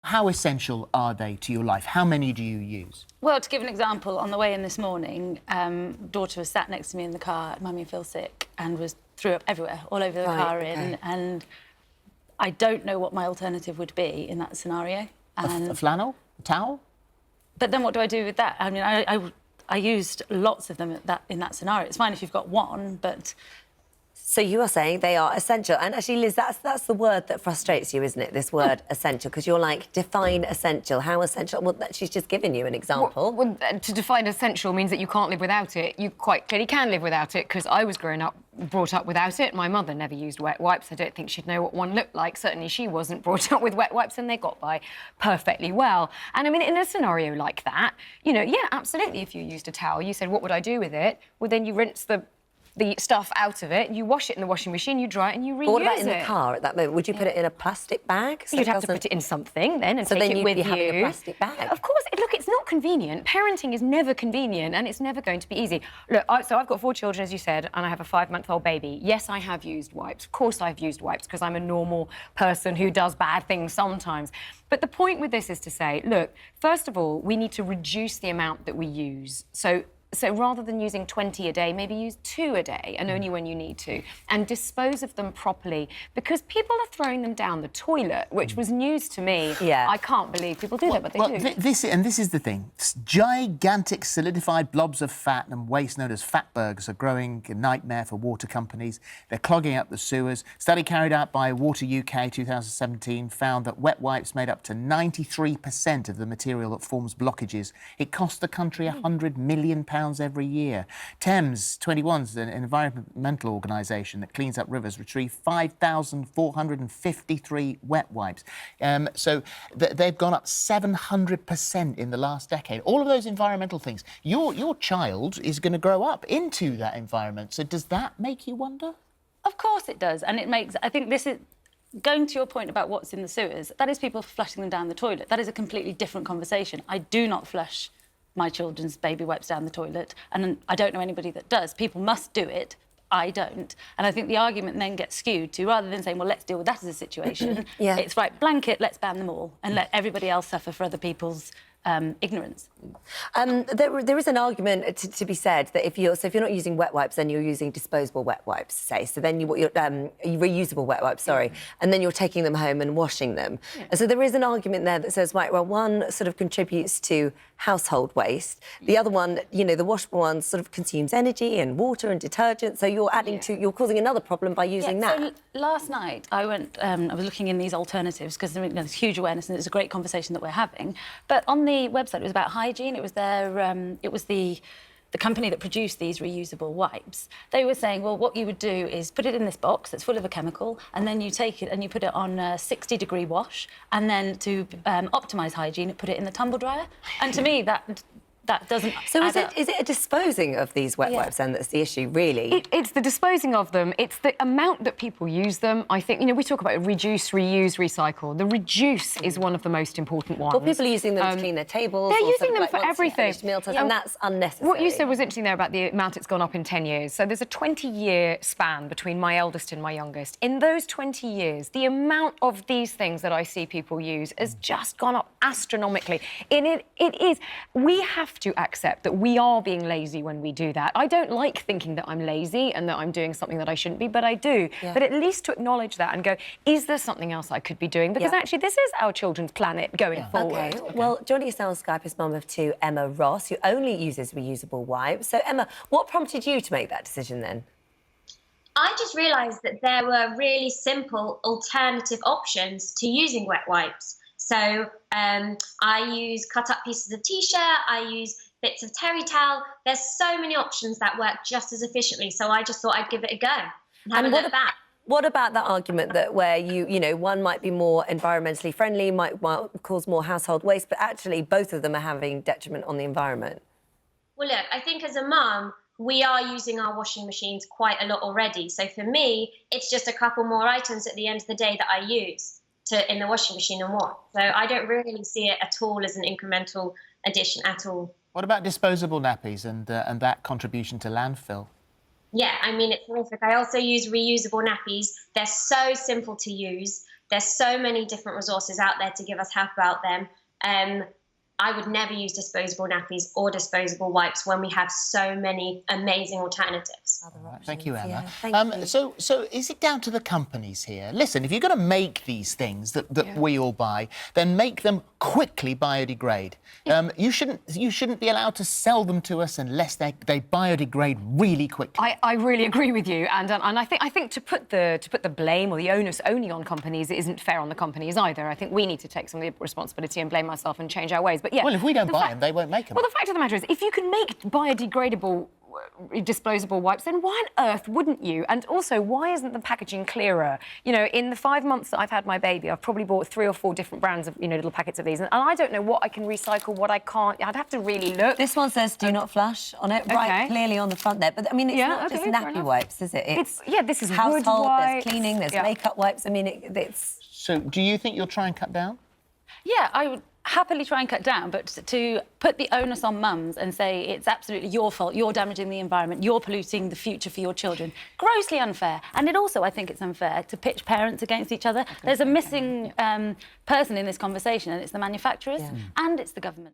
How essential are they to your life? How many do you use? Well, to give an example, on the way in this morning, daughter was sat next to me in the car, Mummy feels sick, and threw up everywhere, all over the car. And I don't know what my alternative would be in that scenario. A flannel? A towel? But then what do I do with that? I mean, I used lots of them in that scenario. It's fine if you've got one, but... So you are saying they are essential. And actually, Liz, that's the word that frustrates you, isn't it, this word essential? Because you're like, define essential. How essential? Well, she's just given you an example. Well, to define essential means that you can't live without it. You quite clearly can live without it, because I was brought up without it. My mother never used wet wipes. I don't think she'd know what one looked like. Certainly she wasn't brought up with wet wipes, and they got by perfectly well. And, I mean, in a scenario like that, you know, yeah, absolutely, if you used a towel, you said, what would I do with it? Well, then you rinse the stuff out of it, you wash it in the washing machine, you dry it and you reuse it. But what about in the car at that moment? Would you put it in a plastic bag? So you'd have to put it in something then and so take then it with you. So then you'd be having a plastic bag? Of course. Look, it's not convenient. Parenting is never convenient and it's never going to be easy. Look, so I've got 4 children, as you said, and I have a 5-month-old baby. Yes, I have used wipes. Of course I've used wipes, because I'm a normal person who does bad things sometimes. But the point with this is to say, look, first of all, we need to reduce the amount that we use. So rather than using 20 a day, maybe use 2 a day, and only when you need to, and dispose of them properly, because people are throwing them down the toilet, which was news to me. Yeah. I can't believe people do that, but they do. This is the thing. Gigantic solidified blobs of fat and waste known as fatbergs are growing a nightmare for water companies. They're clogging up the sewers. Study carried out by Water UK 2017 found that wet wipes made up to 93% of the material that forms blockages. It costs the country £100 million every year. Thames 21's an environmental organisation that cleans up rivers retrieved 5,453 wet wipes. So they've gone up 700% in the last decade. All of those environmental things. Your child is going to grow up into that environment. So does that make you wonder? Of course it does. And it makes... I think this is... Going to your point about what's in the sewers, that is people flushing them down the toilet. That is a completely different conversation. I do not flush my children's baby wipes down the toilet, and I don't know anybody that does. People must do it. I don't. And I think the argument then gets skewed to, rather than saying, well, let's deal with that as a situation, it's right, blanket, let's ban them all and let everybody else suffer for other people's ignorance. There is an argument to be said that if you're not using wet wipes, then you're using disposable wet wipes, say. So then reusable wet wipes, sorry, and then you're taking them home and washing them. And so there is an argument there that says, right, well, one sort of contributes to household waste. The other one, you know, the washable one sort of consumes energy and water and detergent. So you're adding you're causing another problem by using that. So last night I went, I was looking in these alternatives because there's huge awareness and it's a great conversation that we're having. But on the website, it was about hygiene. It was the company that produced these reusable wipes. They were saying, well, what you would do is put it in this box that's full of a chemical, and then you take it and you put it on a 60-degree wash, and then to optimise hygiene, put it in the tumble dryer. And to me, that doesn't. So is it a disposing of these wet wipes then that's the issue, really? It's the disposing of them. It's the amount that people use them. I think, you know, we talk about reduce, reuse, recycle. The reduce is one of the most important ones. Well, people are using them to clean their tables. They're using them for everything. And that's unnecessary. What you said was interesting there about the amount it's gone up in 10 years. So there's a 20-year span between my eldest and my youngest. In those 20 years, the amount of these things that I see people use has just gone up astronomically. It is. We have to accept that we are being lazy when we do that. I don't like thinking that I'm lazy and that I'm doing something that I shouldn't be, but I do. Yeah. But at least to acknowledge that and go, is there something else I could be doing? Because actually this is our children's planet going forward. Okay. Well, joining us now on Skype is mum of 2, Emma Ross, who only uses reusable wipes. So, Emma, what prompted you to make that decision then? I just realised that there were really simple alternative options to using wet wipes. So I use cut-up pieces of T-shirt, I use bits of terry towel. There's so many options that work just as efficiently, so I just thought I'd give it a go and have a look back. What about that argument that where you know, one might be more environmentally friendly, might cause more household waste, but actually both of them are having detriment on the environment? Well, look, I think as a mum, we are using our washing machines quite a lot already. So for me, it's just a couple more items at the end of the day that I use in the washing machine and wash. So I don't really see it at all as an incremental addition at all. What about disposable nappies and that contribution to landfill? Yeah, I mean, it's horrific. I also use reusable nappies. They're so simple to use. There's so many different resources out there to give us help about them. I would never use disposable nappies or disposable wipes when we have so many amazing alternatives. Right, thank you, Emma. Yeah, thank you. So is it down to the companies here? Listen, if you're going to make these things that we all buy, then make them quickly biodegrade. You shouldn't be allowed to sell them to us unless they biodegrade really quickly. I really agree with you, and I think to put the blame or the onus only on companies isn't fair on the companies either. I think we need to take some of the responsibility and blame ourselves and change our ways. But yeah, well, if we don't buy them, they won't make them. Well, the fact of the matter is, if you can make biodegradable disposable wipes, then why on earth wouldn't you? And also, why isn't the packaging clearer? You know, in the 5 months that I've had my baby, I've probably bought 3 or 4 different brands of, little packets of these, and I don't know what I can recycle, what I can't. I'd have to really look. This one says "Do not flush" on it, right clearly on the front there. But I mean, it's not just nappy wipes, is it? This is household. wood wipes. There's cleaning. There's makeup wipes. I mean, it's. So, do you think you'll try and cut down? Yeah, I would happily try and cut down, but to put the onus on mums and say it's absolutely your fault, you're damaging the environment, you're polluting the future for your children, grossly unfair. And it also, I think it's unfair to pitch parents against each other. There's a missing person in this conversation, and it's the manufacturers and it's the government.